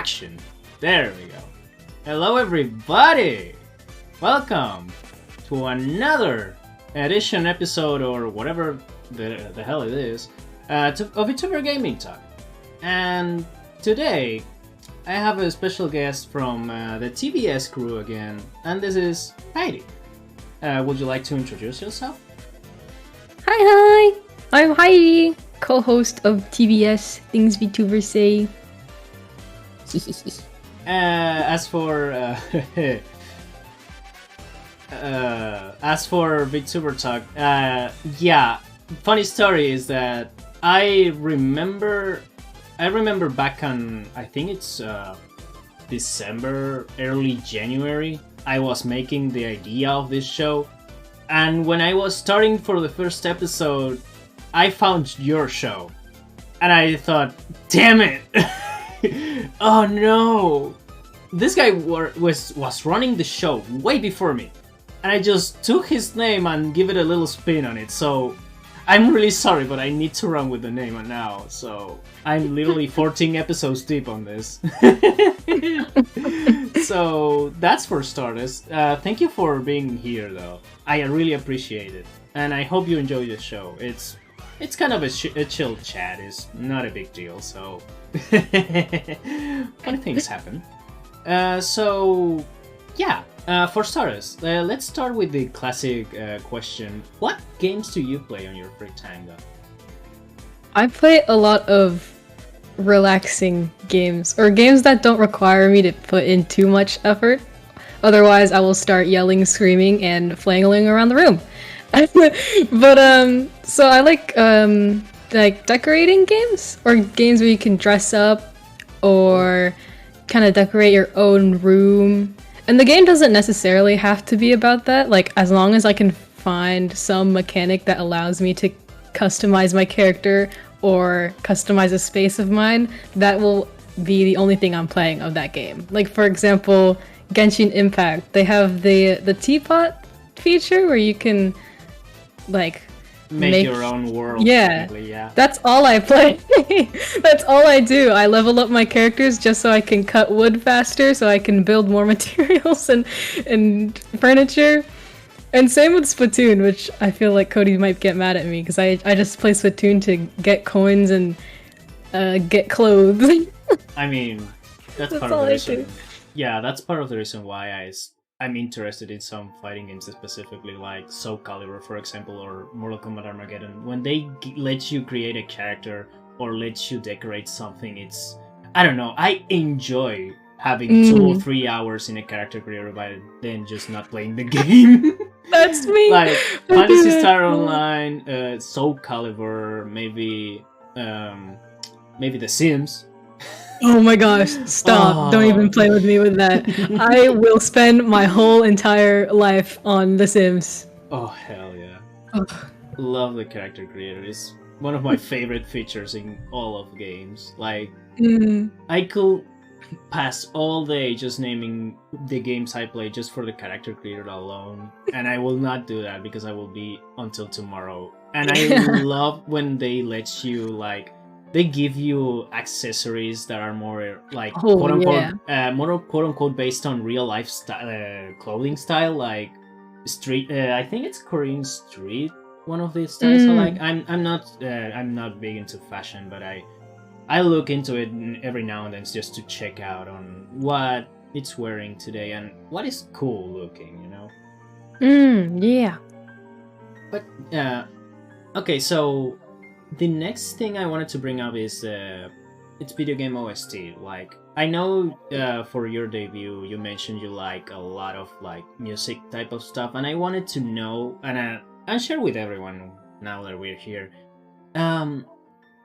action. There we go. Hello everybody! Welcome to another edition episode or whatever the hell it is of Vtuber Gaming Talk. And today I have a special guest from the DeeTVS crew again, and this is Heidi. Would you like to introduce yourself? Hi! I'm Heidi, co-host of TVS Things Vtuber Say. As for Vtuber Talk, yeah, funny story is that I remember back on, I think it's December, early January, I was making the idea of this show, and when I was starting for the first episode, I found your show, and I thought, damn it! Oh no! This guy was running the show way before me, and I just took his name and give it a little spin on it, so I'm really sorry, but I need to run with the name now, so I'm literally 14 episodes deep on this. So that's for starters. Thank you for being here though. I really appreciate it, and I hope you enjoy the show. It's kind of a chill chat, it's not a big deal, so funny things happen. So yeah, for starters, let's start with the classic question. What games do you play on your free time though? I play a lot of relaxing games, or games that don't require me to put in too much effort. Otherwise, I will start yelling, screaming, and flailing around the room. But so I like decorating games, or games where you can dress up or kind of decorate your own room. And the game doesn't necessarily have to be about that. Like, as long as I can find some mechanic that allows me to customize my character or customize a space of mine, that will be the only thing I'm playing of that game. Like, for example, Genshin Impact, they have the teapot feature where you can like make your own world. Yeah, that's all I play. That's all I do. I level up my characters just so I can cut wood faster, so I can build more materials and furniture. And same with Splatoon, which I feel like Cody might get mad at me because I just play Splatoon to get coins and get clothes. I mean, that's part of the reason. Yeah, that's part of the reason why I'm interested in some fighting games, specifically like Soul Calibur, for example, or Mortal Kombat Armageddon. When they let you create a character or let you decorate something, it's, I don't know, I enjoy having 2 or 3 hours in a character creator by then just not playing the game. That's me! Like, Phantasy Star Online, Soul Calibur, maybe The Sims. Oh my gosh, stop. Oh. Don't even play with me with that. I will spend my whole entire life on The Sims. Oh, hell yeah. Love the character creator. It's one of my favorite features in all of games. Like, I could pass all day just naming the games I play just for the character creator alone. And I will not do that because I will be until tomorrow. And I love when they let you, like, they give you accessories that are more like quote unquote, more quote unquote based on real life clothing style, like street. I think it's Korean street. One of these styles. So like, I'm not big into fashion, but I look into it every now and then just to check out on what it's wearing today and what is cool looking, you know. Yeah. But okay, so the next thing I wanted to bring up is it's video game OST. Like, I know for your debut you mentioned you like a lot of like music type of stuff, and I wanted to know, and I'll share with everyone now that we're here,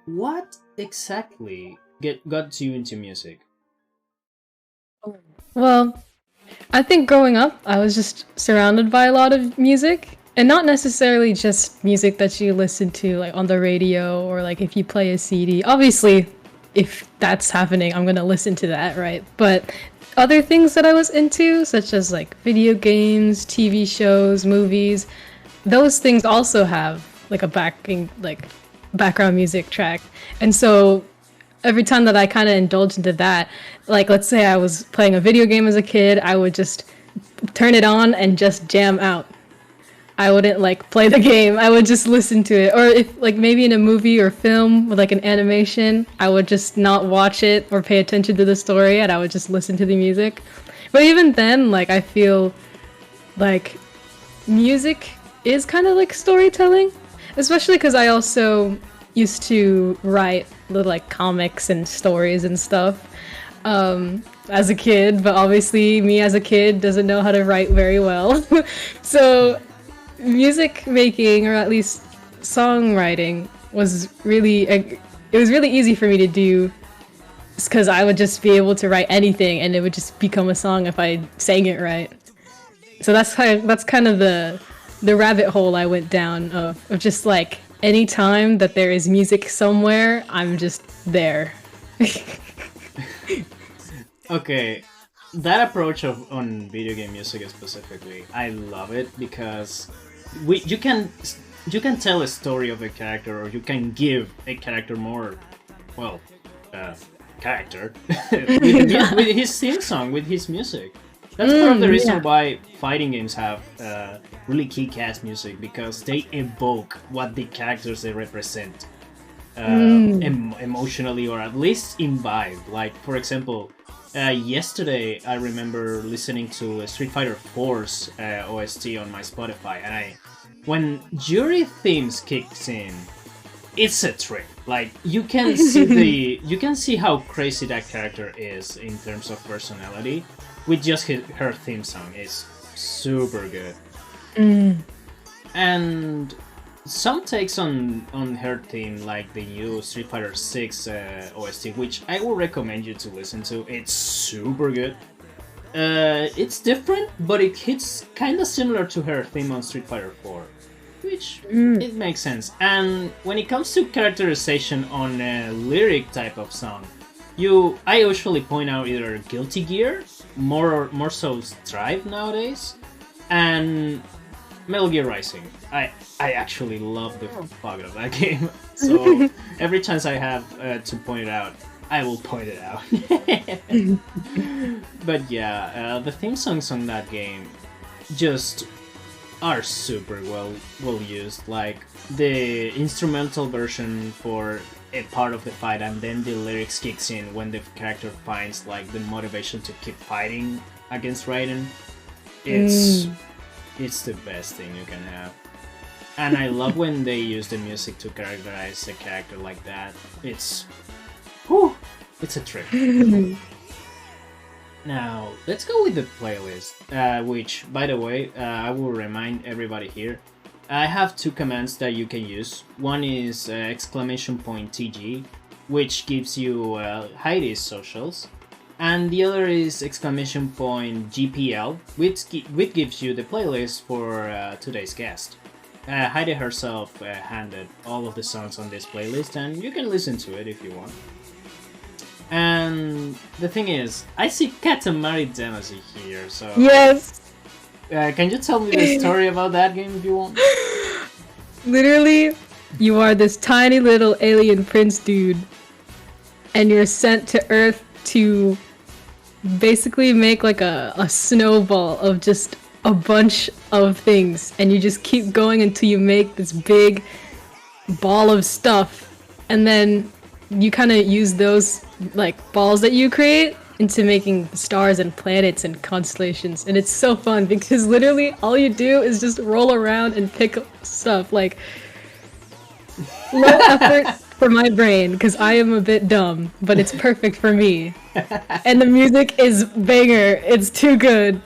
what exactly got you into music? Well, I think growing up I was just surrounded by a lot of music. And not necessarily just music that you listen to like on the radio or like if you play a CD. Obviously, if that's happening, I'm gonna listen to that, right? But other things that I was into, such as like video games, TV shows, movies, those things also have like a background music track. And so every time that I kind of indulge into that, like let's say I was playing a video game as a kid, I would just turn it on and just jam out. I wouldn't like play the game. I would just listen to it. Or if like maybe in a movie or film with like an animation, I would just not watch it or pay attention to the story, and I would just listen to the music. But even then, like I feel like music is kind of like storytelling, especially because I also used to write little like comics and stories and stuff as a kid, but obviously me as a kid doesn't know how to write very well. So music making, or at least songwriting, was really it was really easy for me to do, because I would just be able to write anything and it would just become a song if I sang it right. So that's kind of the rabbit hole I went down of just like any time that there is music somewhere, I'm just there. Okay, that approach on video game music specifically, I love it, because you can tell a story of a character, or you can give a character more, well, character with his theme song, with his music. That's part of the reason why fighting games have really kick-ass music, because they evoke what the characters they represent emotionally, or at least in vibe. Like, for example, yesterday I remember listening to Street Fighter 4's OST on my Spotify, and when Yuri themes kicks in, it's a trip. Like, you can see how crazy that character is in terms of personality with just her theme song. Is super good. And some takes on her theme, like the new Street Fighter 6 OST, which I will recommend you to listen to. It's super good. It's different, but it hits kind of similar to her theme on Street Fighter 4, which it makes sense. And when it comes to characterization on a lyric type of song, I usually point out either Guilty Gear, more so Strive nowadays, and Metal Gear Rising. I actually love the fuck out of that game. So every chance I have to point it out, I will point it out. But yeah, the theme songs on that game just are super well used. Like the instrumental version for a part of the fight, and then the lyrics kicks in when the character finds like the motivation to keep fighting against Raiden. It's the best thing you can have. And I love when they use the music to characterize a character like that. It's a trip. Now, let's go with the playlist, which, by the way, I will remind everybody here, I have two commands that you can use. One is !TG, which gives you Heidi's socials, and the other is !GPL, which gives you the playlist for today's guest. Heidi herself handed all of the songs on this playlist, and you can listen to it if you want. And the thing is, I see Katamari Damacy here, so... Yes! Can you tell me the story about that game if you want? Literally, you are this tiny little alien prince dude, and you're sent to Earth to basically make like a snowball of just a bunch of things, and you just keep going until you make this big ball of stuff, and then you kind of use those like balls that you create into making stars and planets and constellations. And it's so fun because literally all you do is just roll around and pick up stuff. Like, low effort for my brain because I am a bit dumb, but it's perfect for me. And the music is banger. It's too good.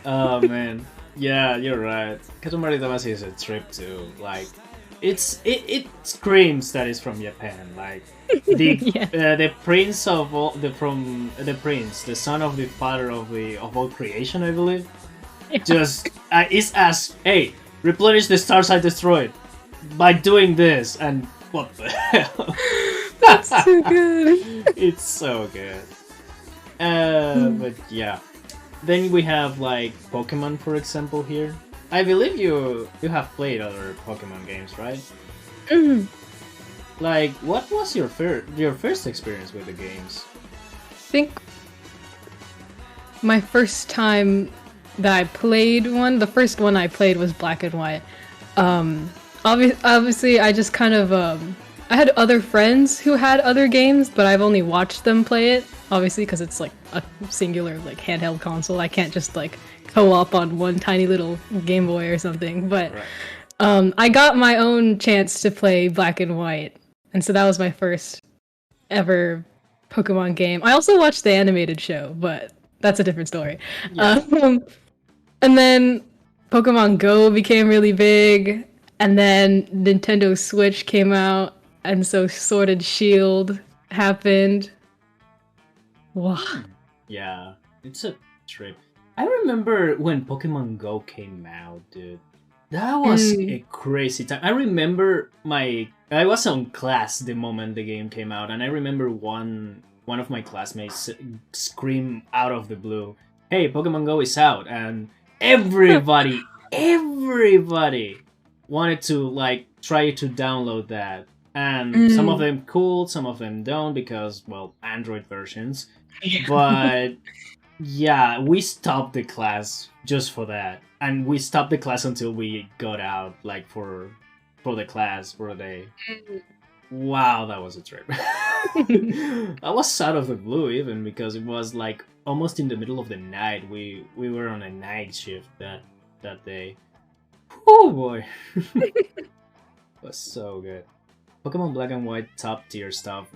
Oh man, yeah, you're right. Katamari Damacy is a trip too. Like, it screams that it's from Japan. Like the prince of all the son of the father of all creation, I believe. Yeah. Just is asked, hey, replenish the stars I destroyed by doing this, and what the hell? That's too good. It's so good. But yeah, then we have like Pokemon, for example. Here, I believe you have played other Pokemon games, right? Like, what was your first experience with the games? I think my first time that I played one, the first one I played was Black and White. Obviously, I just kind of I had other friends who had other games, but I've only watched them play it. Obviously, because it's like a singular like handheld console. I can't just like co-op on one tiny little Game Boy or something. But I got my own chance to play Black and White, and so that was my first ever Pokemon game. I also watched the animated show, but that's a different story. Yeah. And then Pokemon Go became really big, and then Nintendo Switch came out, and so Sword and Shield happened. Wow. Yeah, it's a trip. I remember when Pokemon Go came out, dude. That was a crazy time. I remember I was on class the moment the game came out, and I remember one of my classmates scream out of the blue, "Hey, Pokemon Go is out!" And everybody wanted to like try to download that. And some of them cool, some of them don't, because, well, Android versions. But yeah, we stopped the class just for that, and we stopped the class until we got out, like for the class for a day. Wow, that was a trip. I was out of the blue even, because it was like almost in the middle of the night. We were on a night shift that day. Oh boy. It was so good. Pokemon Black and White, top tier stuff.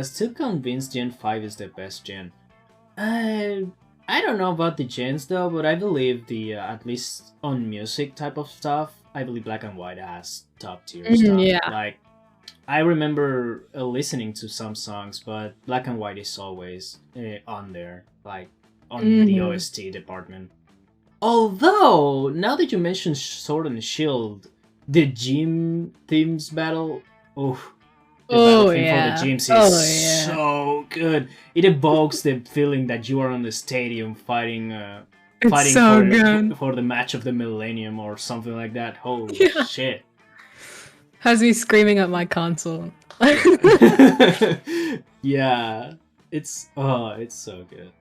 Still convinced Gen 5 is the best gen. I don't know about the gens though, but I believe the at least on music type of stuff, I believe Black and White has top tier stuff. Yeah. Like, I remember listening to some songs, but Black and White is always on there, like on the OST department. Although, now that you mentioned Sword and Shield, the gym themes battle, the battle theme for the gyms is so good. It evokes the feeling that you are on the stadium fighting for the match of the millennium or something like that. Holy shit. Has me screaming at my console. Yeah. It's so good.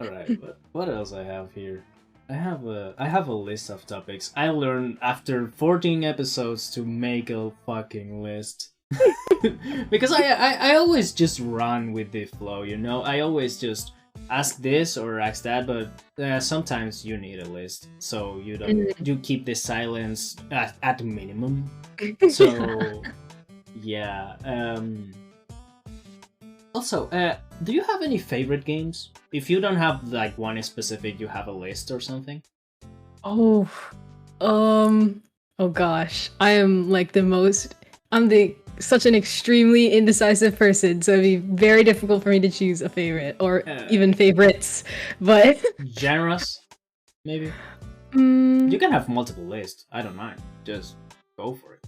Alright, but what else I have here? I have a list of topics. I learned after 14 episodes to make a fucking list. Because I always just run with the flow, you know? I always just ask this or ask that, but sometimes you need a list. So you keep the silence at the minimum. So yeah. Also, do you have any favorite games? If you don't have like one specific, you have a list or something? Oh gosh. I'm such an extremely indecisive person, so it'd be very difficult for me to choose a favorite or even favorites. But genres, maybe? You can have multiple lists. I don't mind. Just go for it.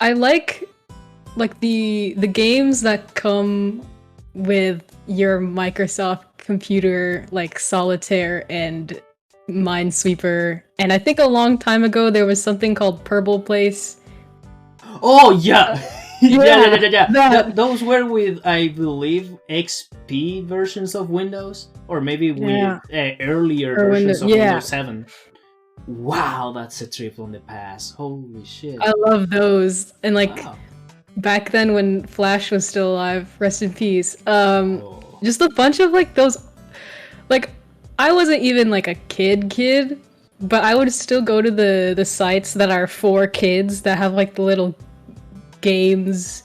I like the games that come with your Microsoft computer, like Solitaire and Minesweeper. And I think a long time ago there was something called Purple Place. Oh yeah. Yeah. Those were with, I believe, XP versions of Windows, or maybe with earlier versions of Windows 7. Wow, that's a trip on the past. Holy shit. I love those. And back then when Flash was still alive, rest in peace. Just a bunch of like those, like, I wasn't even like a kid, but I would still go to the sites that are for kids that have like the little games.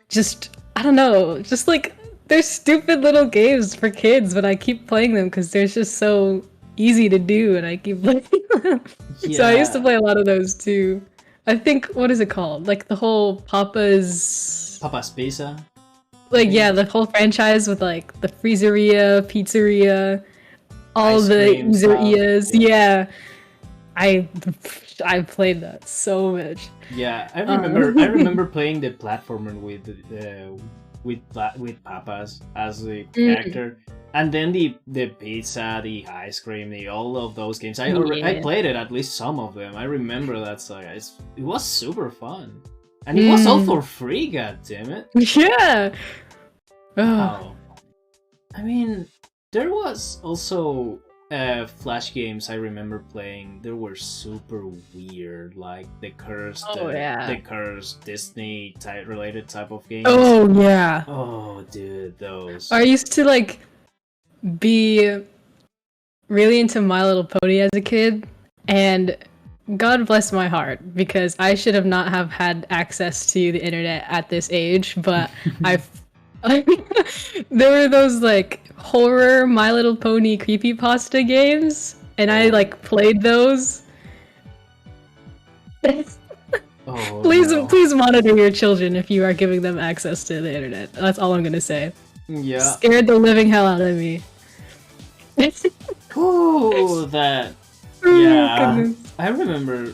Just, I don't know, just like they're stupid little games for kids, but I keep playing them because they're just so easy to do, and I keep playing them. So I used to play a lot of those too. I think, what is it called? Like the whole Papa's Pizza? Like, yeah, the whole franchise with like the Freezeria, Pizzeria, all Ice the cream Easerias. Yeah. I played that so much. Yeah, I remember playing the platformer with with Papas as the character, and then the pizza, the ice cream, all of those games. I played it, at least some of them. I remember that saga. It was super fun, and it was all for free. God damn it! Yeah. Wow. I mean, there was also Flash games I remember playing. They were super weird, like the cursed Disney related type of games. Oh yeah. Oh dude, those. I used to like be really into My Little Pony as a kid, and God bless my heart, because I should have not have had access to the internet at this age, but there were those like horror My Little Pony creepypasta games, and I like played those. Please monitor your children if you are giving them access to the internet. That's all I'm gonna say. Yeah. Scared the living hell out of me. Ooh, that. Yeah. I remember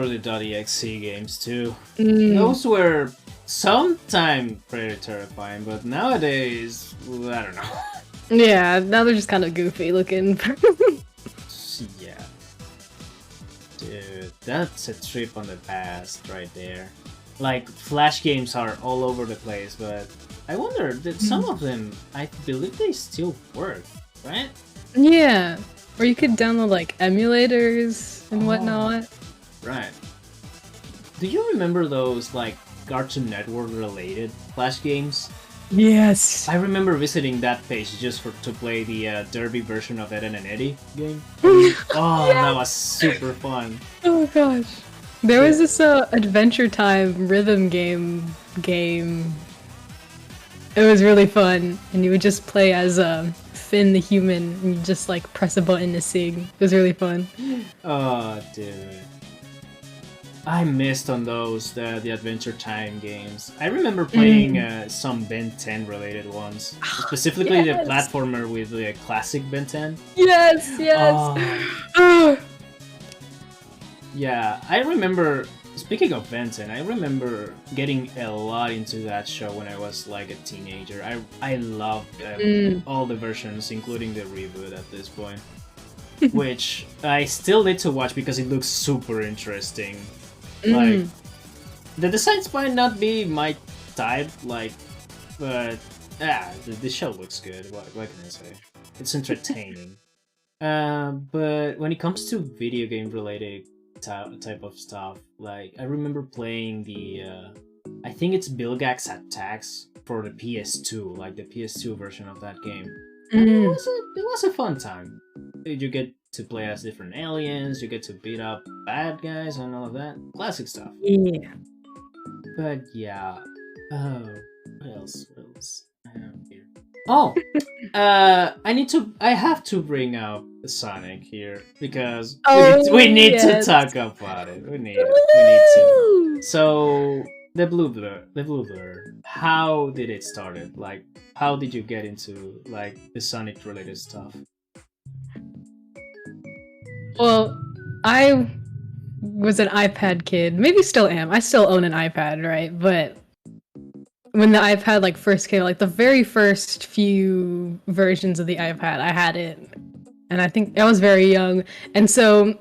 the .exe games too. Those were sometimes pretty terrifying, but nowadays, I don't know. Yeah, now they're just kind of goofy looking. Yeah. Dude, that's a trip on the past right there. Like, Flash games are all over the place, but I wonder that some of them, I believe they still work, right? Yeah, or you could download like emulators and whatnot. Right. Do you remember those like Cartoon Network related Flash games? Yes. I remember visiting that page just to play the Derby version of Ed and Eddie game. Oh, that was super fun. Oh gosh. There was this Adventure Time rhythm game. It was really fun, and you would just play as Finn the human, and you just like press a button to sing. It was really fun. Oh, dude. I missed on those, the Adventure Time games. I remember playing some Ben 10 related ones. Specifically the platformer with the classic Ben 10. Yes, yes. Yeah, I remember, speaking of Ben 10, I remember getting a lot into that show when I was like a teenager. I loved all the versions, including the reboot at this point. Which I still need to watch because it looks super interesting. Like, the designs might not be my type, like, but the show looks good. What can I say? It's entertaining. But when it comes to video game related type of stuff, like I remember playing the I think it's Bilgax Attacks for the PS2, like the PS2 version of that game. It was a fun time. You get to play as different aliens, you get to beat up bad guys and all of that. Classic stuff. Yeah. But yeah. Oh, what else I have here? Oh! I have to bring up Sonic here because we need to talk about it. We need to. So the blue blur. How did it started? Like, how did you get into like the Sonic related stuff? Well, I was an iPad kid. Maybe still am. I still own an iPad, right? But when the iPad like first came, like the very first few versions of the iPad, I had it, and I think I was very young. And so,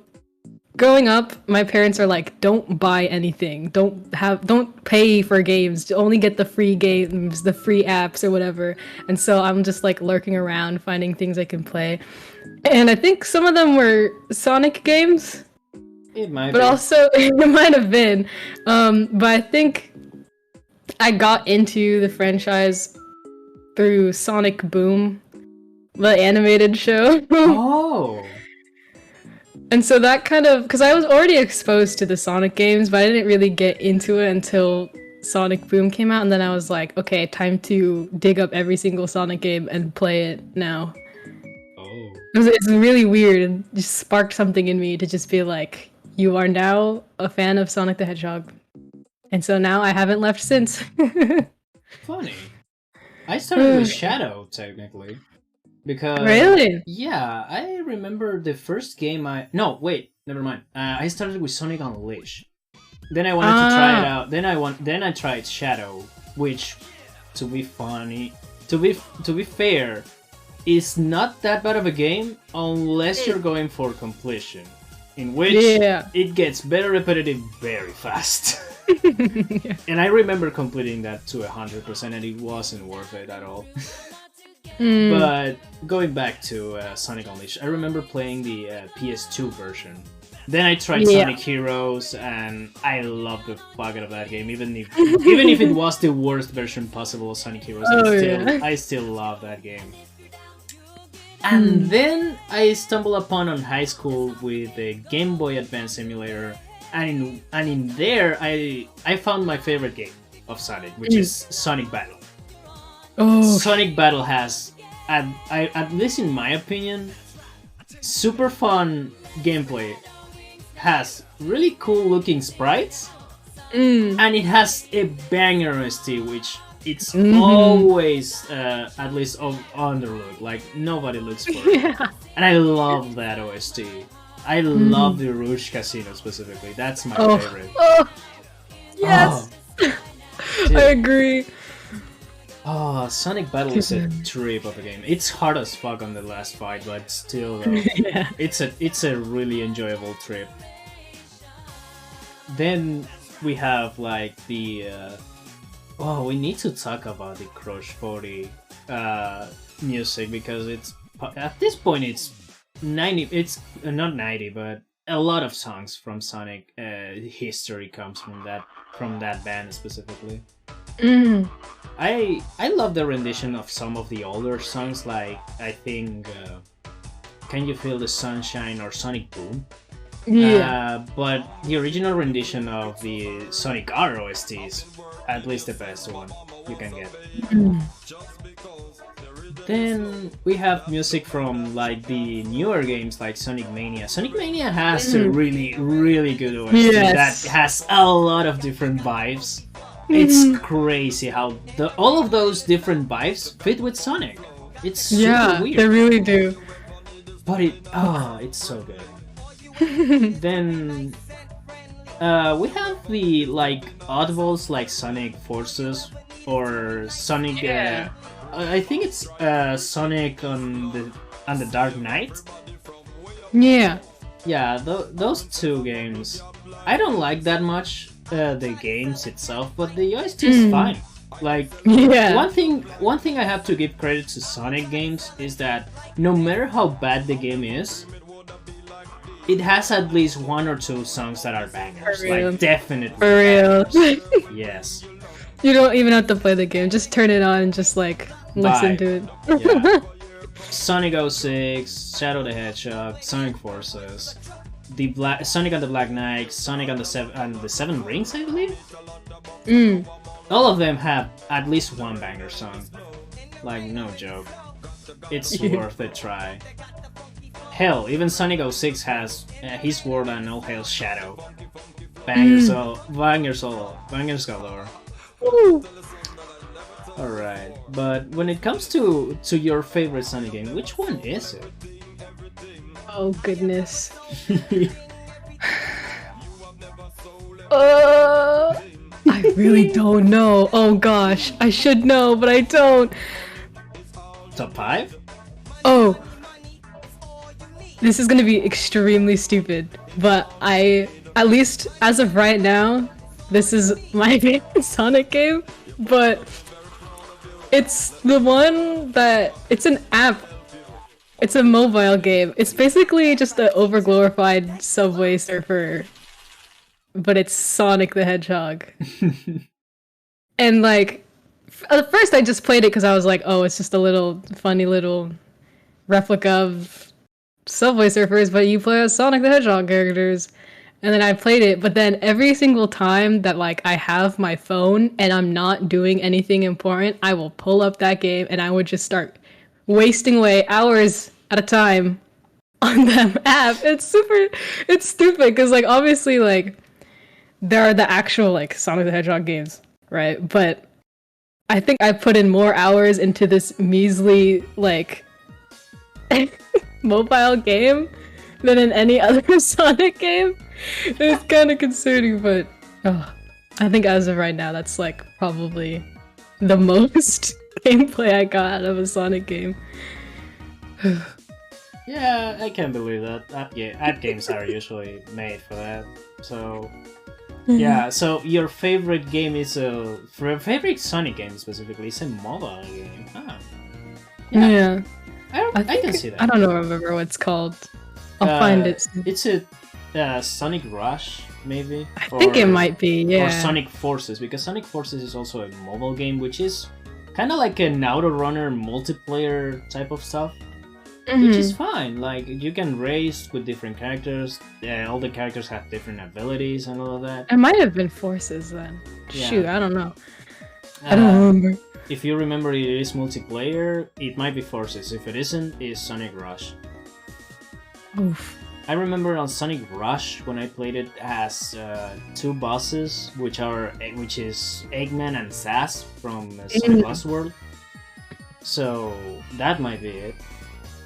growing up, my parents are like, "Don't buy anything. Don't pay for games. Only get the free games, the free apps, or whatever." And so I'm just like lurking around, finding things I can play. And I think some of them were Sonic games. It might but be. Also, it might have been. But I think I got into the franchise through Sonic Boom, the animated show. Oh! And so that kind of... Because I was already exposed to the Sonic games, but I didn't really get into it until Sonic Boom came out. And then I was like, okay, time to dig up every single Sonic game and play it now. Oh. It's really weird, and just sparked something in me to just be like, you are now a fan of Sonic the Hedgehog. And so now I haven't left since. Funny. I started with Shadow, technically. Because... Really? Yeah, I remember the first game No, wait, never mind. I started with Sonic Unleashed. Then I wanted to try it out. Then I tried Shadow, which to be funny, to be fair, is not that bad of a game unless you're going for completion, in which it gets very repetitive very fast. And I remember completing that to 100%, and it wasn't worth it at all. But going back to Sonic Unleashed, I remember playing the PS2 version. Then I tried Sonic Heroes, and I loved the fuck out of that game. Even if it was the worst version possible of Sonic Heroes, I still love that game. And then I stumbled upon on high school with the Game Boy Advance emulator, and in there I found my favorite game of Sonic, which is Sonic Battle. Sonic Battle has, at least in my opinion, super fun gameplay. Has really cool looking sprites, and it has a banger OST, which it's always at least underlooked. Like nobody looks for it, and I love that OST. I love the Rouge Casino specifically. That's my favorite. Yes, I agree. Sonic Battle is a trip of a game. It's hard as fuck on the last fight, but still, it's a really enjoyable trip. Then we have like the we need to talk about the Crush 40 music, because it's at this point it's 90. It's not 90, but a lot of songs from Sonic history comes from that band specifically. I love the rendition of some of the older songs, like I think Can You Feel the Sunshine or Sonic Boom. But the original rendition of the Sonic R OST is at least the best one you can get. Then we have music from like the newer games like Sonic Mania. Sonic Mania has a really, really good OST that has a lot of different vibes. It's crazy how all of those different vibes fit with Sonic. It's super weird. They really do. But it's so good. Then we have the like oddballs like Sonic Forces or Sonic. I think it's Sonic on the Dark Knight. Yeah. Yeah, those two games I don't like that much. The games itself, but the OST is fine. Like one thing I have to give credit to Sonic games is that no matter how bad the game is, it has at least one or two songs that are bangers. Like definitely for real. Yes. You don't even have to play the game. Just turn it on and just like listen to it. Sonic 06, Shadow the Hedgehog, Sonic Forces, Sonic and the Black Knight, Sonic and the Seven Rings, I believe. All of them have at least one banger song. Like no joke. It's worth a try. Hell, even Sonic 06 has His World and All Hail Shadow. Bangers galore. Alright, but when it comes to your favorite Sonic game, which one is it? Oh goodness. I really don't know. Oh gosh, I should know, but I don't. Top 5? Oh. This is gonna be extremely stupid, but at least as of right now, this is my favorite Sonic game, but it's the one that, it's an app. It's a mobile game. It's basically just an overglorified Subway Surfer, but it's Sonic the Hedgehog. And like, at first I just played it because I was like, oh, it's just a little funny little replica of Subway Surfers, but you play as Sonic the Hedgehog characters. And then I played it, but then every single time that like I have my phone and I'm not doing anything important, I will pull up that game and I would just start wasting away hours at a time on that app. It's stupid because like obviously like there are the actual like Sonic the Hedgehog games, right? But I think I put in more hours into this measly like mobile game than in any other Sonic game. It's kind of concerning, but I think as of right now, that's like probably the most gameplay I got out of a Sonic game. Yeah, I can believe that. App games are usually made for that. So, yeah. So your favorite game is favorite Sonic game specifically is a mobile game. Huh. Yeah. I can see that. I don't remember what it's called. I'll find it soon. It's a Sonic Rush, maybe. I think it might be, yeah. Or Sonic Forces, because Sonic Forces is also a mobile game, which is kind of like an auto runner multiplayer type of stuff. Which is fine. Like, you can race with different characters. All the characters have different abilities and all of that. It might have been Forces then. Yeah. Shoot, I don't know. I don't remember. If you remember it is multiplayer, it might be Forces. If it isn't, it's Sonic Rush. Oof. I remember on Sonic Rush when I played it as two bosses, which is Eggman and Sass from Sonic Lost World. So that might be it.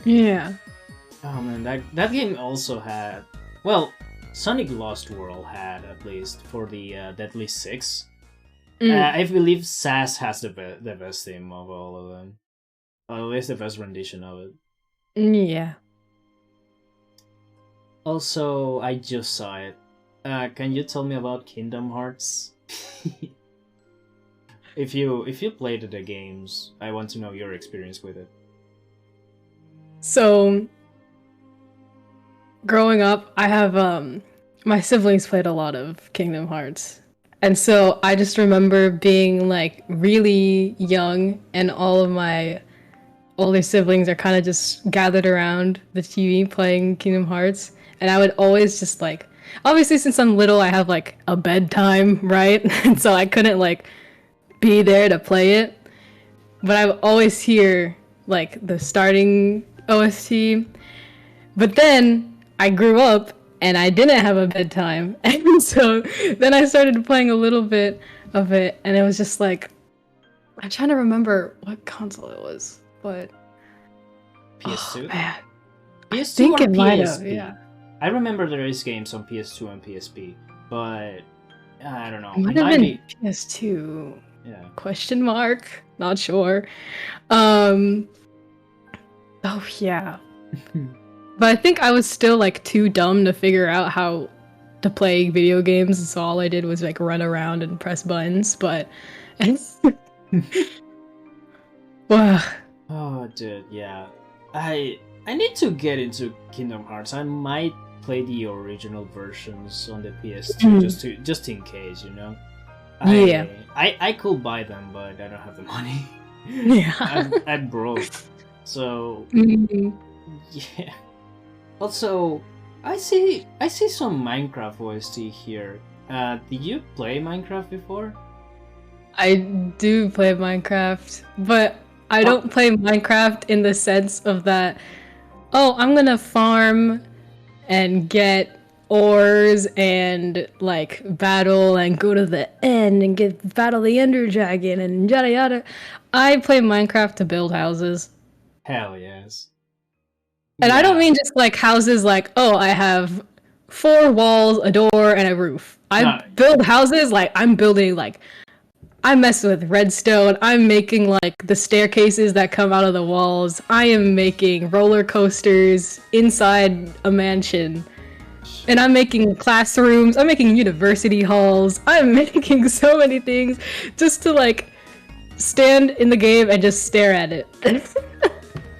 Yeah. Oh man, that game also had, well, Sonic Lost World had, at least for the Deadly Six. I believe Sass has the best theme of all of them, or at least the best rendition of it. Yeah. Also, I just saw it. Can you tell me about Kingdom Hearts? If you played the games, I want to know your experience with it. So, growing up, I have my siblings played a lot of Kingdom Hearts. And so I just remember being like really young and all of my older siblings are kind of just gathered around the TV playing Kingdom Hearts. And I would always just like, obviously since I'm little, I have like a bedtime, right? And so I couldn't like be there to play it. But I would always hear like the starting OST. But then I grew up and I didn't have a bedtime. And so then I started playing a little bit of it and it was just like, I'm trying to remember what console it was, but PS2? Oh, man. PS2 I think or it PSP? might have, yeah. I remember there is games on PS2 and PSP, but I don't know. It might have been PS2. Yeah. Question mark. Not sure. Oh yeah. But I think I was still like too dumb to figure out how to play video games, so all I did was like run around and press buttons, but wow. Oh dude, yeah. I need to get into Kingdom Hearts. I might play the original versions on the PS2 just in case, you know. I could buy them, but I don't have the money. Yeah. I'm broke. So yeah. Also, I see some Minecraft OST here. Did you play Minecraft before? I do play Minecraft, but I don't play Minecraft in the sense of that, oh, I'm gonna farm and get ores and like battle and go to the end and battle the Ender Dragon and yada yada. I play Minecraft to build houses. Hell yes. And I don't mean just like houses like, oh, I have 4 walls, a door, and a roof. I build houses like I'm building like, I'm messing with redstone. I'm making like the staircases that come out of the walls. I am making roller coasters inside a mansion. And I'm making classrooms. I'm making university halls. I'm making so many things just to like stand in the game and just stare at it.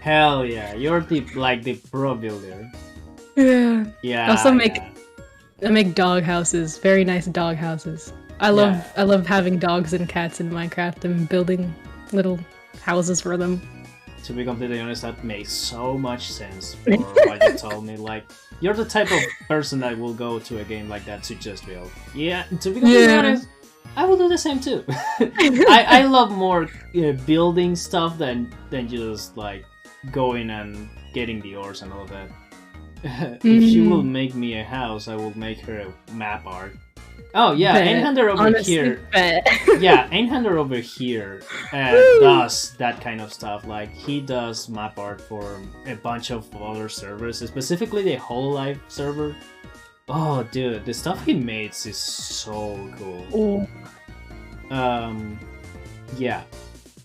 Hell yeah, you're the pro builder. Yeah. Yeah. I also make dog houses. Very nice dog houses. I love having dogs and cats in Minecraft and building little houses for them. To be completely honest, that makes so much sense for what you told me. Like, you're the type of person that will go to a game like that to just build. Yeah, to be completely honest, I will do the same too. I love more building stuff than just like going and getting the ores and all of that. If she will make me a house, I will make her a map art. Oh yeah, Einhander over here. Yeah, Einhander over here does that kind of stuff. Like, he does map art for a bunch of other servers, specifically the Hololive server. Oh dude, the stuff he makes is so cool. Yeah.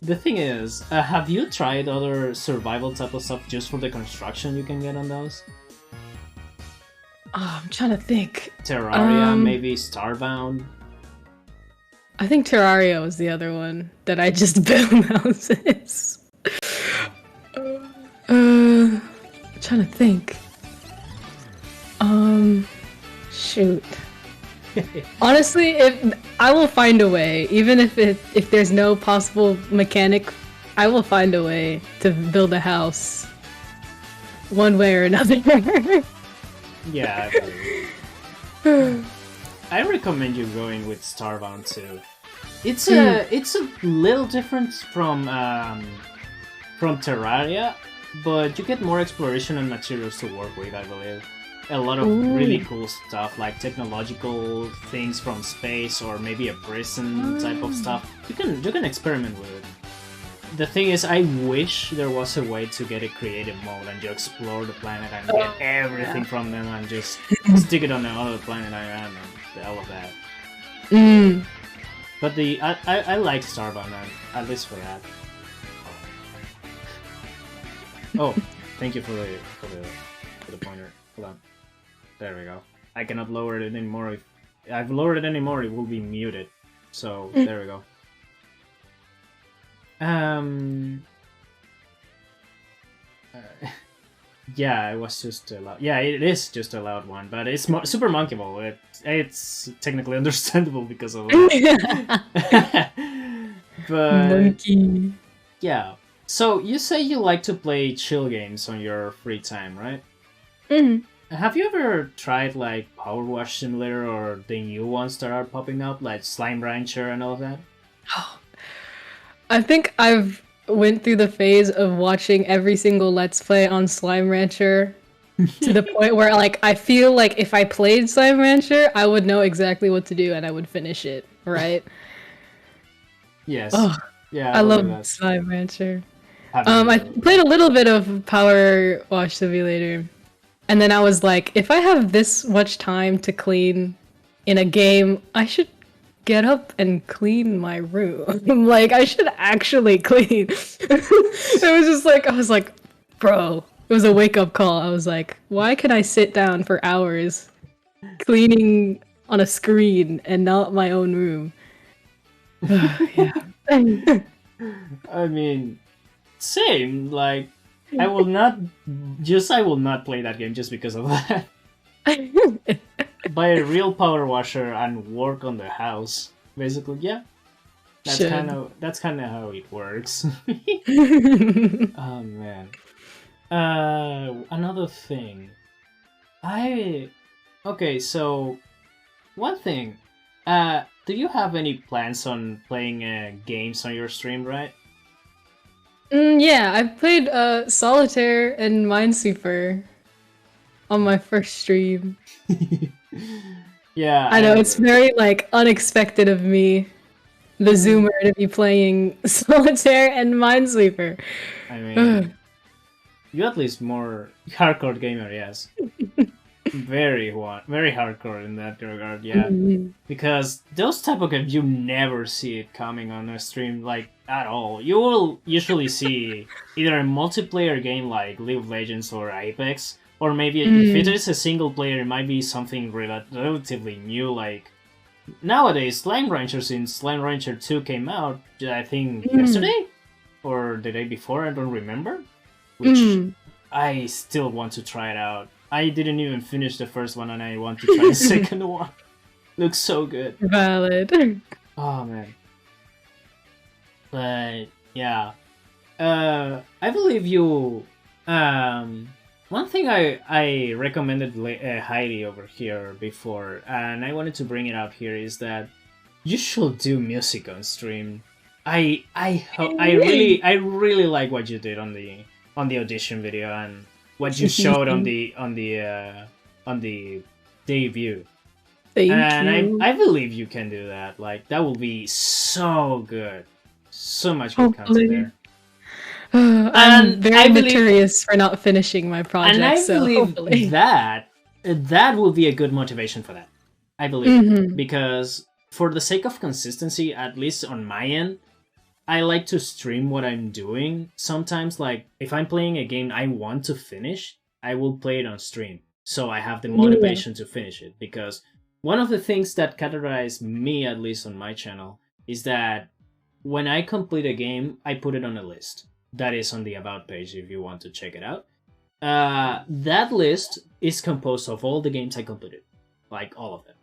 The thing is, have you tried other survival type of stuff just for the construction you can get on those? Oh, I'm trying to think. Terraria, maybe Starbound? I think Terraria was the other one that I just built houses. I'm trying to think. Shoot. Honestly, if I will find a way, even if there's no possible mechanic, I will find a way to build a house, one way or another. Yeah, I recommend you going with Starbound too. It's a little different from Terraria, but you get more exploration and materials to work with, I believe. A lot of really cool stuff, like technological things from space, or maybe a prison type of stuff. You can experiment with it. The thing is, I wish there was a way to get a creative mode and you explore the planet and get everything from them and just stick it on another planet I am and all of that. But I like Starbound, at least for that. Oh, thank you for the pointer. Hold on. There we go. I cannot lower it anymore. If I've lowered it anymore, it will be muted. So there we go. Yeah, it was just a loud. Yeah, it is just a loud one, but it's super monkeyable. It's technically understandable because of that. But Monkey. Yeah. So you say you like to play chill games on your free time, right? Have you ever tried like Power Wash Simulator or the new ones that are popping up, like Slime Rancher and all of that? I think I've went through the phase of watching every single Let's Play on Slime Rancher to the point where like I feel like if I played Slime Rancher, I would know exactly what to do and I would finish it, right? Yes. Oh, Yeah. I love Slime Rancher. I I played a little bit of Power Wash Simulator. And then I was like, if I have this much time to clean in a game, I should get up and clean my room. Like, I should actually clean. It was just like, I was like, bro, it was a wake-up call. I was like, why can I sit down for hours cleaning on a screen and not my own room? Yeah. I mean, same. Like, I will not play that game just because of that. Buy a real power washer and work on the house. Basically, yeah. That's kind of how it works. Oh man. Another thing. Okay, so one thing. Do you have any plans on playing games on your stream, right? Yeah, I've played Solitaire and Minesweeper on my first stream. Yeah, I know it's very like unexpected of me, the Zoomer, to be playing Solitaire and Minesweeper. I mean, you're at least more hardcore gamer, yes. Very hardcore in that regard, yeah. Because those type of games, you never see it coming on a stream, like, at all. You will usually see either a multiplayer game like League of Legends or Apex, or maybe if it is a single player, it might be something relatively new, like nowadays Slime Rancher, since Slime Rancher 2 came out, I think yesterday? Or the day before, I don't remember. Which I still want to try it out. I didn't even finish the first one and I want to try the second one. Looks so good. Valid. Oh man. But yeah. I believe you one thing I recommended Heidi over here before, and I wanted to bring it up here, is that you should do music on stream. I really like what you did on the audition video and what you showed on the debut. Thank you. I believe you can do that. Like, that will be so good. So much good content there. I'm very notorious for not finishing my project, and I believe that will be a good motivation for that. I believe because for the sake of consistency, at least on my end, I like to stream what I'm doing. Sometimes, like, if I'm playing a game I want to finish, I will play it on stream. So I have the motivation to finish it. Because one of the things that categorize me, at least on my channel, is that when I complete a game, I put it on a list. That is on the About page if you want to check it out. That list is composed of all the games I completed. Like, all of them.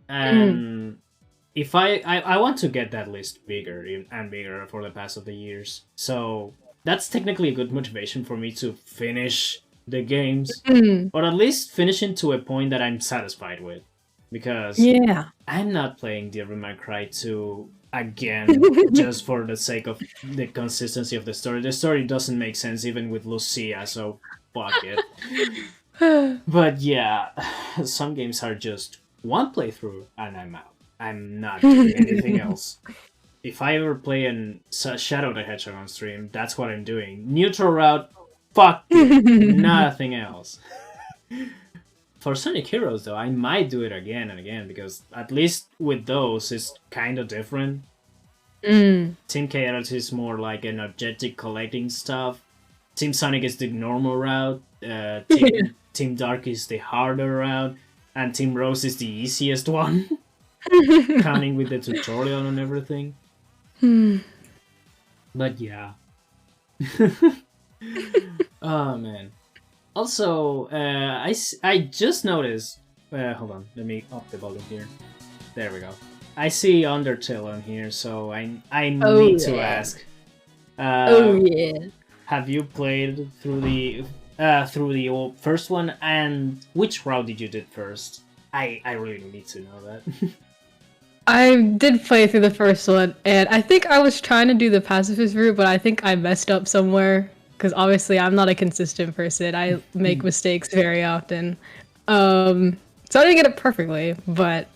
And if I want to get that list bigger and bigger for the past of the years. So that's technically a good motivation for me to finish the games. Or at least finishing to a point that I'm satisfied with. Because I'm not playing Devil May Cry 2 again just for the sake of the consistency of the story. The story doesn't make sense even with Lucia, so fuck it. But yeah, some games are just one playthrough and I'm out. I'm not doing anything else. If I ever play Shadow the Hedgehog on stream, that's what I'm doing. Neutral route, fuck it, nothing else. For Sonic Heroes, though, I might do it again and again, because at least with those, it's kind of different. Team Chaos is more like an objective collecting stuff. Team Sonic is the normal route. Team Dark is the harder route. And Team Rose is the easiest one. Counting with the tutorial and everything. But yeah. Oh, man. Also, I just noticed... hold on, let me up the volume here. There we go. I see Undertale on here, so I need to ask. Have you played through the old first one, and which route did you did first? I really need to know that. I did play through the first one, and I think I was trying to do the pacifist route, but I think I messed up somewhere. Because obviously I'm not a consistent person. I make mistakes very often. So I didn't get it perfectly. But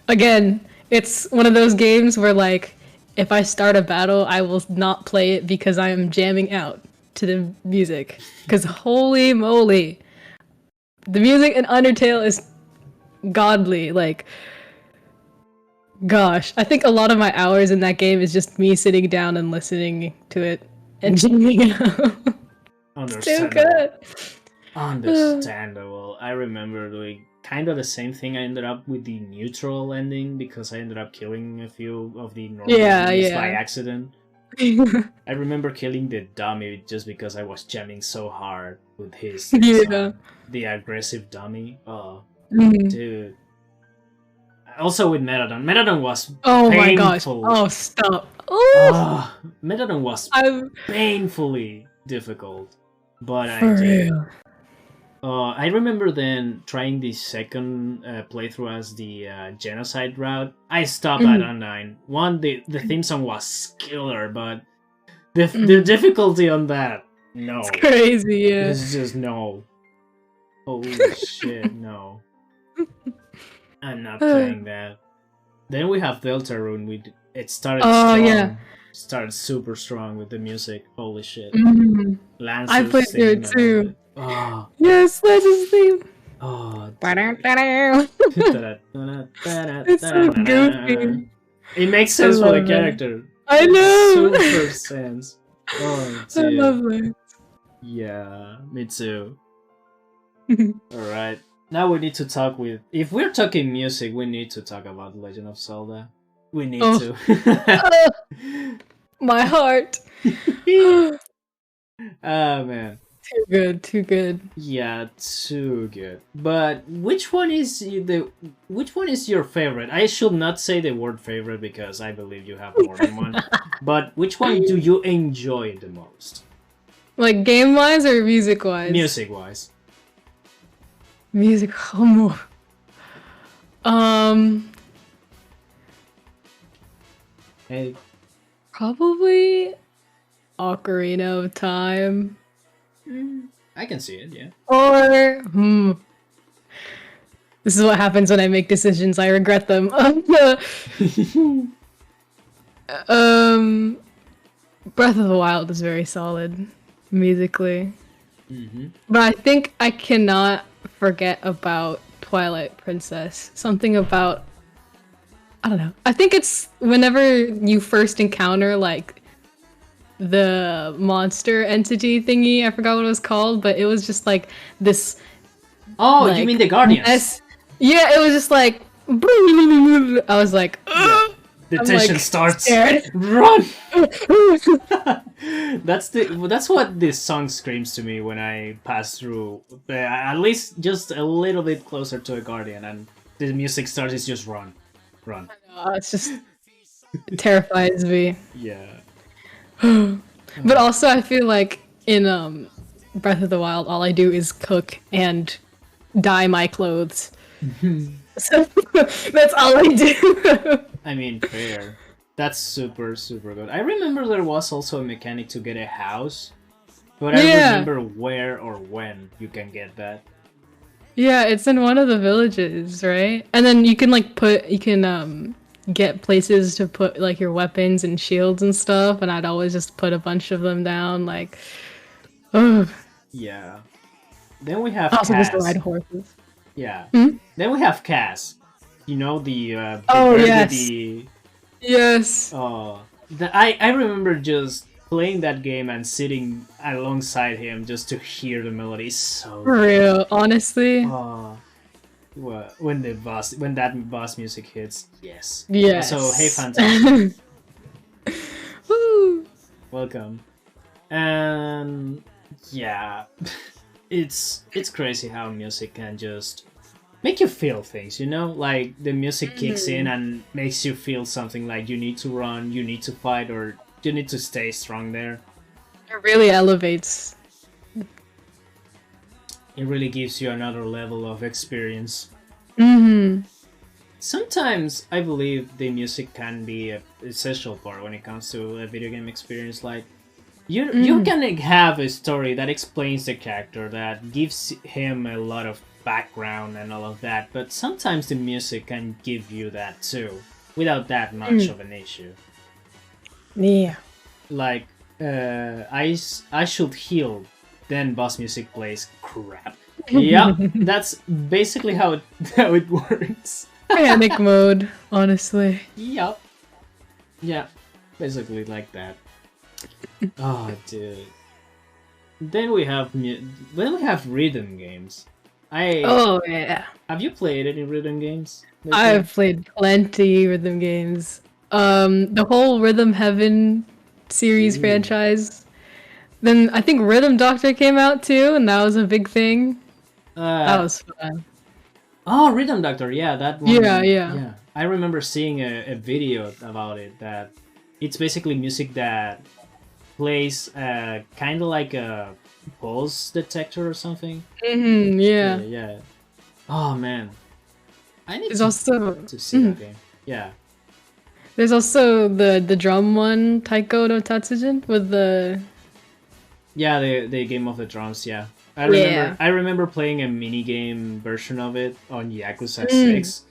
again, it's one of those games where, like, if I start a battle, I will not play it because I am jamming out to the music. Because holy moly, the music in Undertale is godly. Like, gosh, I think a lot of my hours in that game is just me sitting down and listening to it. And jamming out. Too good. Understandable. I remember doing kind of the same thing. I ended up with the neutral ending because I ended up killing a few of the normal enemies by accident. I remember killing the dummy just because I was jamming so hard with his song, the aggressive dummy. Oh, dude. Also with Metadon. Metadon was painful. My gosh. Oh, stop. Metadon was painfully difficult, but I For did. real. I remember then trying the second playthrough as the genocide route. I stopped at Undyne. One, the theme song was killer, but the difficulty on that, no. It's crazy, yeah. It's just no. Holy shit, no. I'm not playing that. Then we have Deltarune. It started strong. Started super strong with the music. Holy shit. I played through it too. Oh. Yes, Lance's theme. Oh. It's so goofy. It makes sense for the character. I know. Super sense. Oh, I love it. Yeah, me too. Alright. Now we need to talk with... If we're talking music, we need to talk about Legend of Zelda. We need to. My heart. Oh, man. Too good, too good. Yeah, too good. But which one is your favorite? I should not say the word favorite because I believe you have more than one. But which one do you enjoy the most? Like game-wise or music-wise? Music-wise. Music, Hey. Probably Ocarina of Time. I can see it, yeah. Or this is what happens when I make decisions. I regret them. Breath of the Wild is very solid musically. But I think I cannot forget about Twilight Princess. Something about I don't know. I think it's whenever you first encounter like the monster entity thingy. I forgot what it was called, but it was just like this. Oh, like, you mean the Guardians? Yeah, it was just like. I was like, yeah. The I'm tension like, starts. scared. Run! That's what this song screams to me when I pass through. At least just a little bit closer to a Guardian, and the music starts. It's just run, run. It's just it terrifies me. Yeah. But also, I feel like in Breath of the Wild, all I do is cook and dye my clothes. So that's all I do. I mean, fair. That's super, super good. I remember there was also a mechanic to get a house, but I don't remember where or when you can get that. Yeah, it's in one of the villages, right? And then you can like get places to put like your weapons and shields and stuff, and I'd always just put a bunch of them down, like, ugh. Yeah. Then we have also Cass. just ride horses. Yeah. Hmm? Then we have Cass. You know the yes. Yes. I remember just playing that game and sitting alongside him just to hear the melody. So for real, honestly. When that boss music hits, yes. Yes. So hey, fantastic. Woo. Welcome. And yeah, it's crazy how music can just make you feel things, you know? Like the music kicks in and makes you feel something, like you need to run, you need to fight, or you need to stay strong there. It really elevates. It really gives you another level of experience. Mm-hmm. Sometimes I believe the music can be an essential part when it comes to a video game experience. Like you can have a story that explains the character, that gives him a lot of background and all of that, but sometimes the music can give you that too, without that much of an issue. Yeah. Like, I should heal, then boss music plays. Crap. Yeah, that's basically how it works. Panic mode, honestly. Yup. Yeah, basically like that. Oh, dude. Then we have rhythm games. Oh yeah. Have you played any rhythm games? I've played plenty rhythm games. The whole Rhythm Heaven series franchise. Then I think Rhythm Doctor came out too, and that was a big thing. That was fun. Oh, Rhythm Doctor, yeah, that one. Yeah. I remember seeing a video about it, that it's basically music that plays kind of like a pulse detector or something. Mm-hmm, yeah. Yeah. Oh man, I need to see that game. Yeah. There's also the drum one, Taiko no Tatsujin, with the... Yeah, the game of the drums, yeah. I remember playing a minigame version of it on Yakuza 6.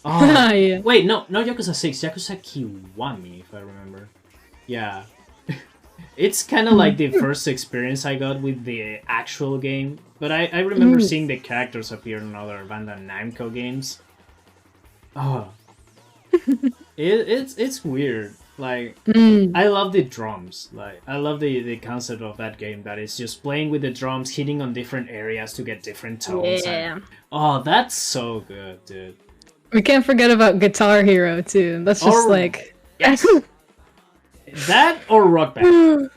Oh, yeah. Wait, no, not Yakuza 6, Yakuza Kiwami, if I remember. Yeah. It's kind of like the first experience I got with the actual game, but I remember seeing the characters appear in other Bandai Namco games. Oh. It's weird. Like, I love the drums. Like, I love the concept of that game, that it's just playing with the drums, hitting on different areas to get different tones. Yeah. Oh, that's so good, dude. We can't forget about Guitar Hero too. That's just yes. That or Rock Band.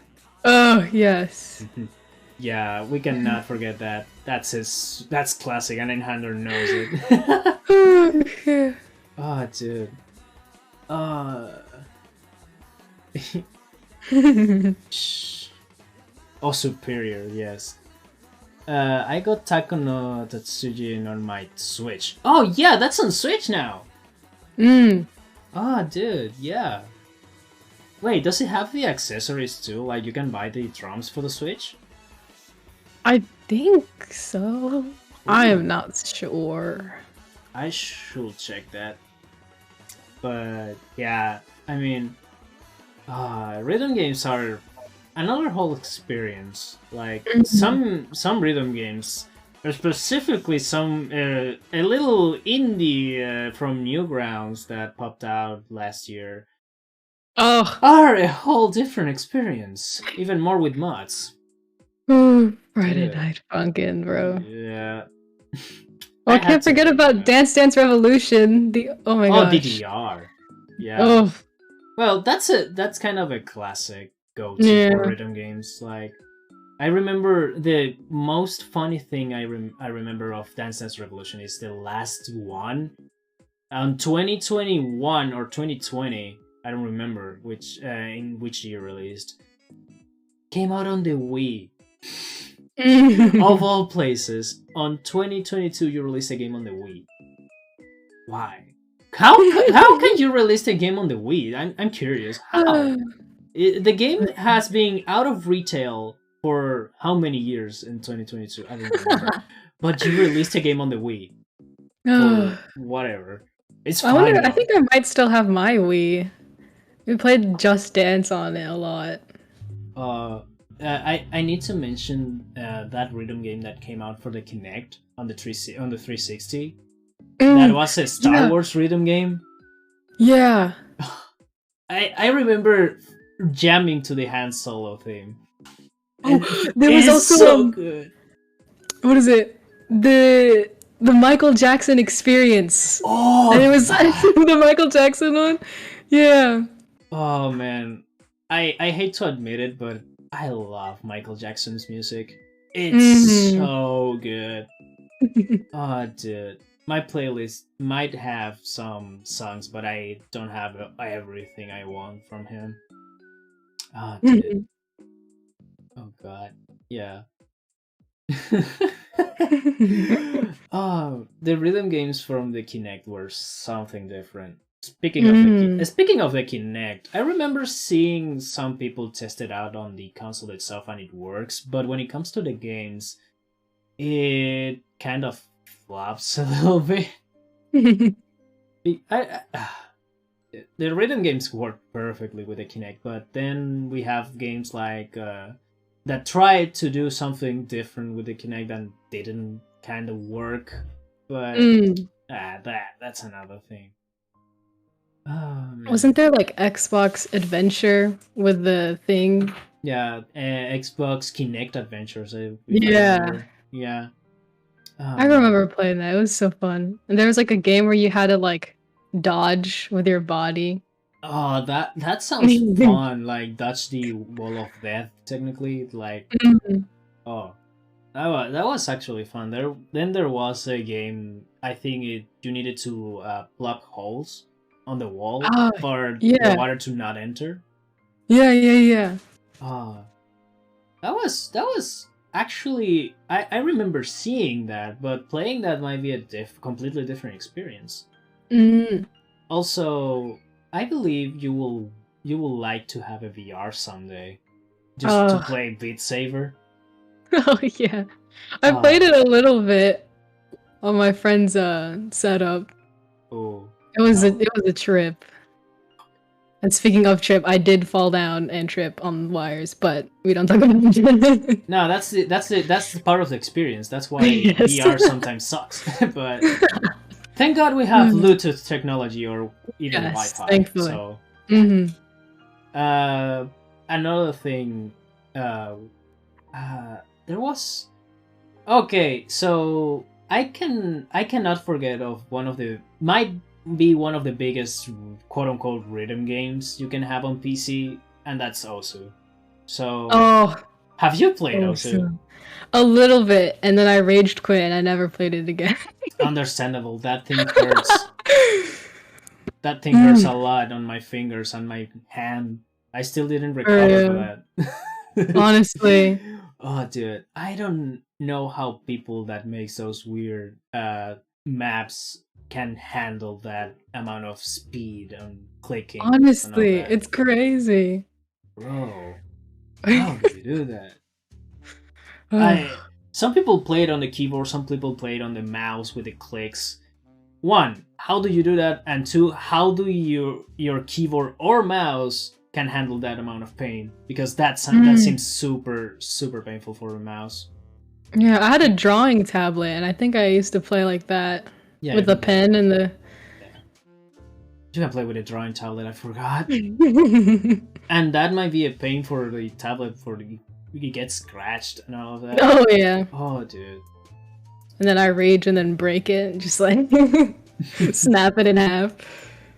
Oh yes. Yeah, we cannot forget that. That's classic, and Enhander knows it. Oh, dude. Oh, Superior, yes. I got Taiko no Tatsujin on my Switch. Oh yeah, that's on Switch now! Oh, dude, yeah. Wait, does it have the accessories too? Like, you can buy the drums for the Switch? I think so. I am not sure. I should check that. But yeah, I mean, rhythm games are another whole experience. Like some rhythm games Specifically, some a little indie from Newgrounds that popped out last year are a whole different experience, even more with mods. Friday Night Funkin', bro. Yeah. Well, I can't forget about Dance Dance Revolution. Oh my gosh. DDR. Yeah. Well, that's kind of a classic go-to for rhythm games. Like, I remember the most funny thing I remember of Dance Dance Revolution is the last one. 2021 or 2020, I don't remember in which year released. Came out on the Wii. Of all places, on 2022 you released a game on the Wii. Why? How can you release a game on the Wii? I'm curious. How? The game has been out of retail for how many years in 2022? I don't remember. But you released a game on the Wii. For whatever. It's fine. I think I might still have my Wii. We played Just Dance on it a lot. I need to mention that rhythm game that came out for the Kinect on the 360. That was a Star Wars rhythm game. Yeah. I remember jamming to the Han Solo theme. There was also so good. What is it? The Michael Jackson Experience. And it was the Michael Jackson one. Yeah. Oh man, I hate to admit it, but I love Michael Jackson's music. It's so good. Oh, dude. My playlist might have some songs, but I don't have everything I want from him. Oh, dude. Oh, God. Yeah. The rhythm games from the Kinect were something different. Speaking of the Kinect, I remember seeing some people test it out on the console itself and it works, but when it comes to the games, it kind of flops a little bit. The rhythm games work perfectly with the Kinect, but then we have games like that tried to do something different with the Kinect and didn't kind of work. But that's another thing. Wasn't there like Xbox Adventure with the thing? Yeah, Xbox Kinect Adventures. Yeah. I remember playing that. It was so fun. And there was like a game where you had to like dodge with your body. Oh, that sounds fun. Like dodge the wall of death. Technically, like oh, that was actually fun. There was a game. I think you needed to plug holes on the wall for the water to not enter. Yeah. That was actually I remember seeing that, but playing that might be a completely different experience. Also, I believe you will like to have a VR someday, just to play Beat Saber. Oh yeah, I played it a little bit on my friend's setup. Oh, it was a trip. And speaking of trip, I did fall down and trip on wires, but we don't talk about it. No, that's the part of the experience. That's why VR sometimes sucks. But thank God we have Bluetooth technology or even Wi-Fi. Thankfully. So, another thing, there was. Okay, so I cannot forget of might be one of the biggest quote-unquote rhythm games you can have on PC, and that's Osu. So have you played Osu? A little bit, and then I raged quit and I never played it again. Understandable. That thing hurts. That thing hurts a lot on my fingers and my hand. I still didn't recover for that. Honestly. Oh dude, I don't know how people that makes those weird maps can handle that amount of speed and clicking. Honestly, it's crazy. Bro, how do you do that? Some people play it on the keyboard, some people play it on the mouse with the clicks. One, how do you do that? And two, how do your keyboard or mouse can handle that amount of pain? Because that seems super, super painful for a mouse. Yeah, I had a drawing tablet, and I think I used to play like that with the pen and the. Yeah. You can play with a drawing tablet. I forgot. And that might be a pain for the tablet you get scratched and all of that. Oh yeah. Oh, dude. And then I rage and then break it, and just like snap it in half.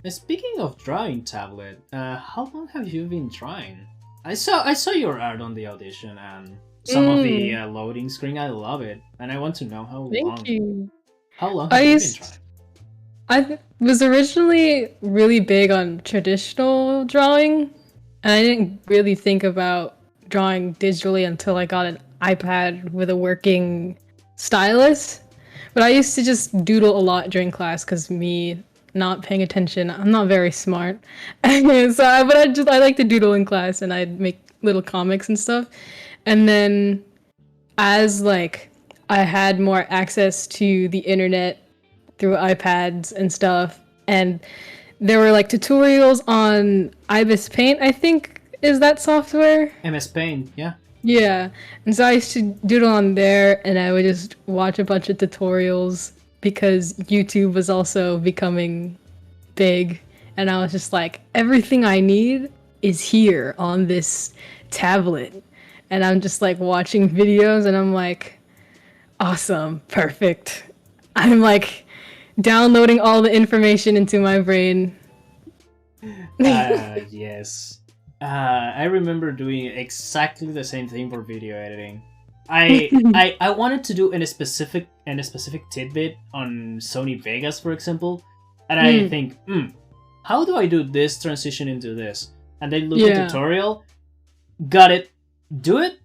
Speaking of drawing tablet, how long have you been drawing? I saw your art on the audition and some of the loading screen. I love it, and I want to know how long. Thank you. How long have you been drawing? I was originally really big on traditional drawing, and I didn't really think about drawing digitally until I got an iPad with a working stylus. But I used to just doodle a lot during class because me not paying attention, I'm not very smart. So I like to doodle in class, and I'd make little comics and stuff. And then as like I had more access to the internet through iPads and stuff, and there were like tutorials on IBIS Paint, I think is that software? MS Paint, yeah. Yeah, and so I used to doodle on there, and I would just watch a bunch of tutorials because YouTube was also becoming big, and I was just like, everything I need is here on this tablet, and I'm just like watching videos, and I'm like, awesome, perfect. I'm like downloading all the information into my brain. Yes. I remember doing exactly the same thing for video editing. I wanted to do in a specific tidbit on Sony Vegas, for example, and I think, how do I do this transition into this? And then look at tutorial, got it, do it,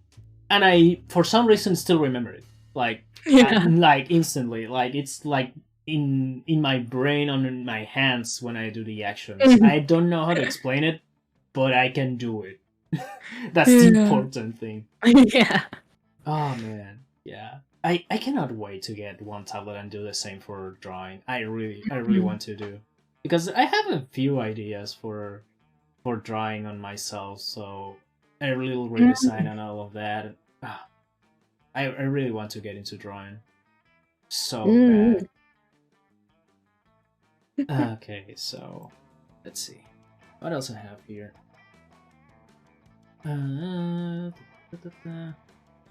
and I for some reason still remember it, like instantly, like it's like in my brain, on my hands when I do the actions. I don't know how to explain it, but I can do it. That's the important thing. Yeah. Oh man, yeah. I cannot wait to get one tablet and do the same for drawing. I really want to do, because I have a few ideas for drawing on myself. So a little redesign and all of that. I really want to get into drawing so bad. Okay, so let's see what else I have here.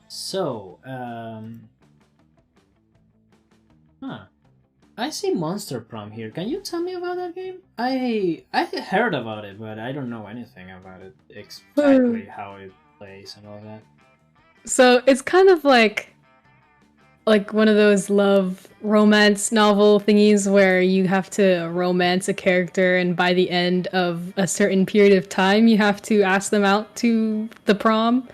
So, I see Monster Prom here. Can you tell me about that game? I heard about it, but I don't know anything about it exactly, how it plays and all that. So it's kind of like one of those love romance novel thingies where you have to romance a character, and by the end of a certain period of time you have to ask them out to the prom.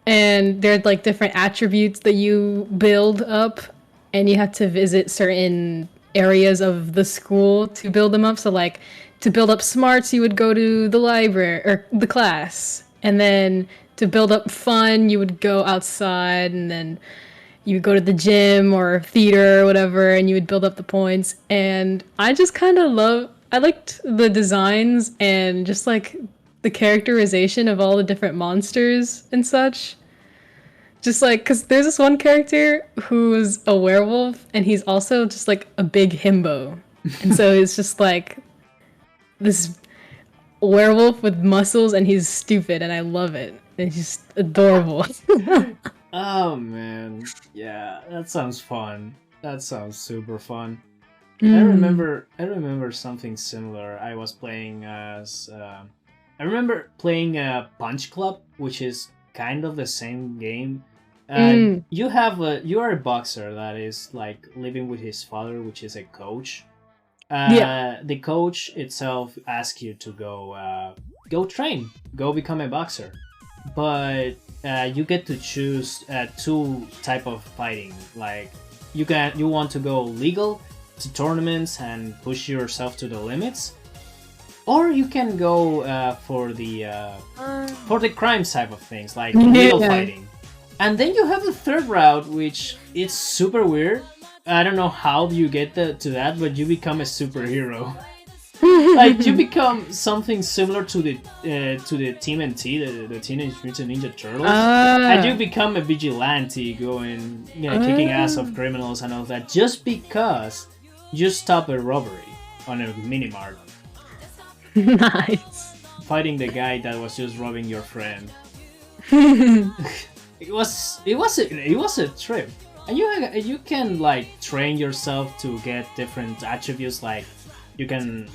And there's like different attributes that you build up, and you have to visit certain areas of the school to build them up. So like to build up smarts, you would go to the library or the class, and then to build up fun, you would go outside, and then you would go to the gym or theater or whatever, and you would build up the points. And I just kind of I liked the designs and just like the characterization of all the different monsters and such. Just like, because there's this one character who's a werewolf, and he's also just like a big himbo. And so it's just like this werewolf with muscles, and he's stupid, and I love it. And he's just adorable. Oh man, yeah, that sounds fun. That sounds super fun. I remember something similar. I was playing as I remember playing Punch Club, which is kind of the same game. And you are a boxer that is like living with his father, which is a coach. The coach itself asks you to go train, go become a boxer, but you get to choose two type of fighting. Like you want to go legal to tournaments and push yourself to the limits, or you can go for the crime type of things, like legal fighting. And then you have the third route, which is super weird. I don't know how you get to that, but you become a superhero. Like you become something similar to the TMNT, the Teenage Mutant Ninja Turtles, and you become a vigilante, going, kicking ass of criminals and all that, just because you stop a robbery on a minimart. Nice. Fighting the guy that was just robbing your friend. It was a trip, and you can like train yourself to get different attributes. Like you can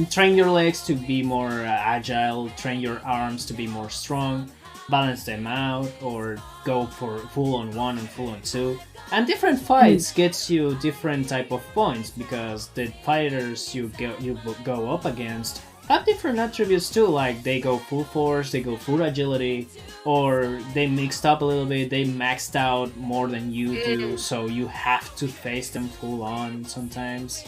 train your legs to be more agile, train your arms to be more strong, balance them out, or go for full on 1 and full on 2. And different fights gets you different type of points, because the fighters you go up against have different attributes too, like they go full force, they go full agility, or they mixed up a little bit, they maxed out more than you do, so you have to face them full on sometimes.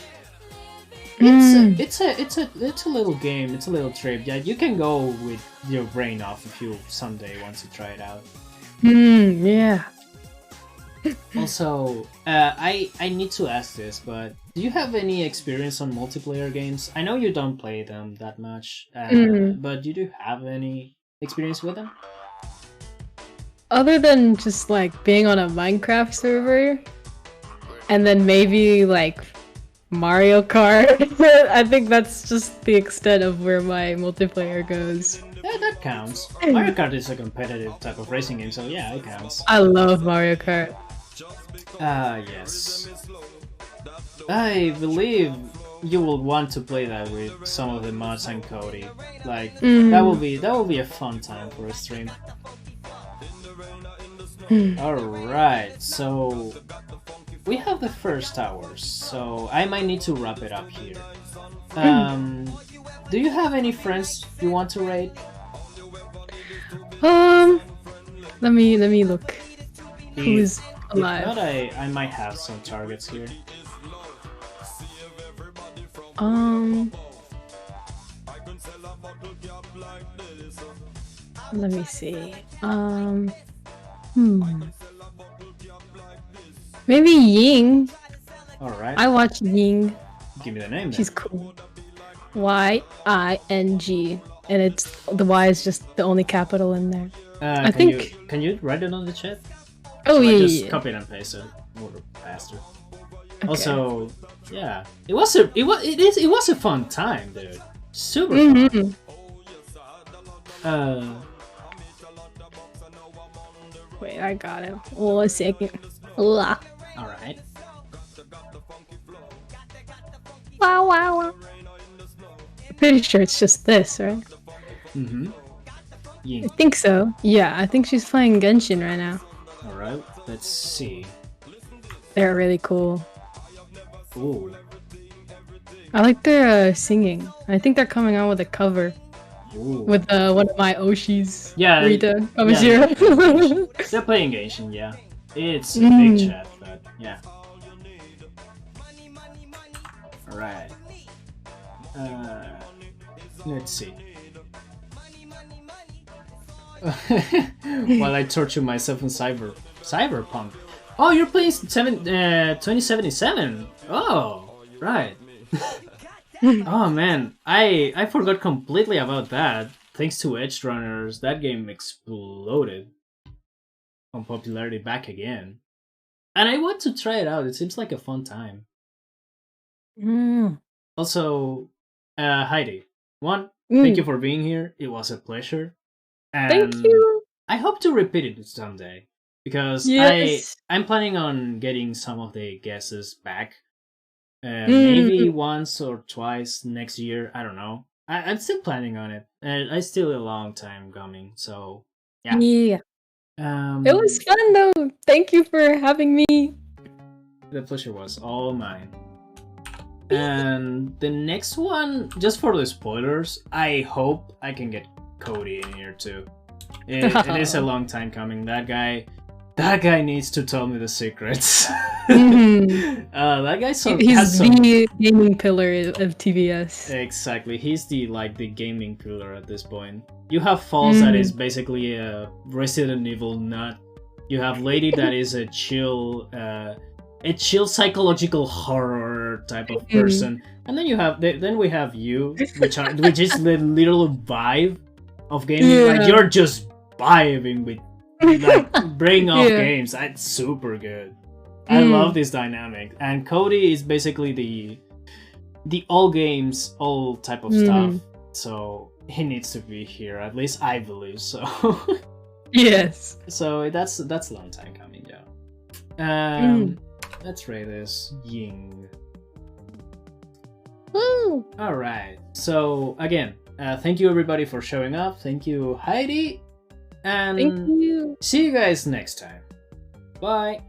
It's a little game, it's a little trip. Yeah, you can go with your brain off if you someday want to try it out. Yeah. Also, I need to ask this, but do you have any experience on multiplayer games? I know you don't play them that much, but you do have any experience with them? Other than just like being on a Minecraft server, and then maybe like Mario Kart. I think that's just the extent of where my multiplayer goes. Yeah, that counts. Mario Kart is a competitive type of racing game, so yeah, it counts. I love Mario Kart. Yes. I believe you will want to play that with some of the mods and Cody. Like that will be a fun time for a stream. Alright, so we have the first hours, so I might need to wrap it up here. Do you have any friends you want to raid? Let me look. Who's alive? If not, I might have some targets here. Let me see. Maybe Ying. Alright. I watch Ying. Give me the name then. She's cool. Y-I-N-G. And it's the Y is just the only capital in there. I think. Can you write it on the chat? Oh so yeah. Just copy it and paste it more faster. Okay. Also, yeah, it was a fun time, dude. Super fun. Wait, I got it. 1 second. All right. Wow. I'm pretty sure it's just this, right? Yeah. I think so. Yeah, I think she's playing Genshin right now. Alright, let's see. They're really cool. Ooh. I like their singing. I think they're coming out with a cover. Ooh. With one of my Oshis. Yeah. Rita. They're playing Genshin, yeah. It's a big chat, but yeah. Alright. Let's see. While I torture myself in Cyberpunk. Oh, you're playing 2077. Oh, right. Oh man, I forgot completely about that. Thanks to Edge Runners, that game exploded on popularity back again. And I want to try it out. It seems like a fun time. Also, Heidi, thank you for being here. It was a pleasure. And thank you. I hope to repeat it someday, because I'm planning on getting some of the guesses back. Maybe once or twice next year. I don't know. I'm still planning on it. It's still a long time coming. So yeah. Yeah. It was fun though. Thank you for having me. The pleasure was all mine. And the next one, just for the spoilers, I hope I can get Cody in here too. It is a long time coming. That guy needs to tell me the secrets. That guy he's the gaming pillar of TVS. Exactly, he's the gaming pillar at this point. You have Falls that is basically a Resident Evil nut. You have Lady that is a chill a chill psychological horror type of person. And then we have you, which is the little vibe of gaming. Like you're just vibing with like bring off games. It's super good. I love this dynamic. And Cody is basically the all games, all type of stuff. So he needs to be here. At least I believe so. Yes. So that's a long time coming, yeah. Let's rate this Ying. Woo! All right. So again, thank you everybody for showing up. Thank you, Heidi. And thank you. See you guys next time. Bye.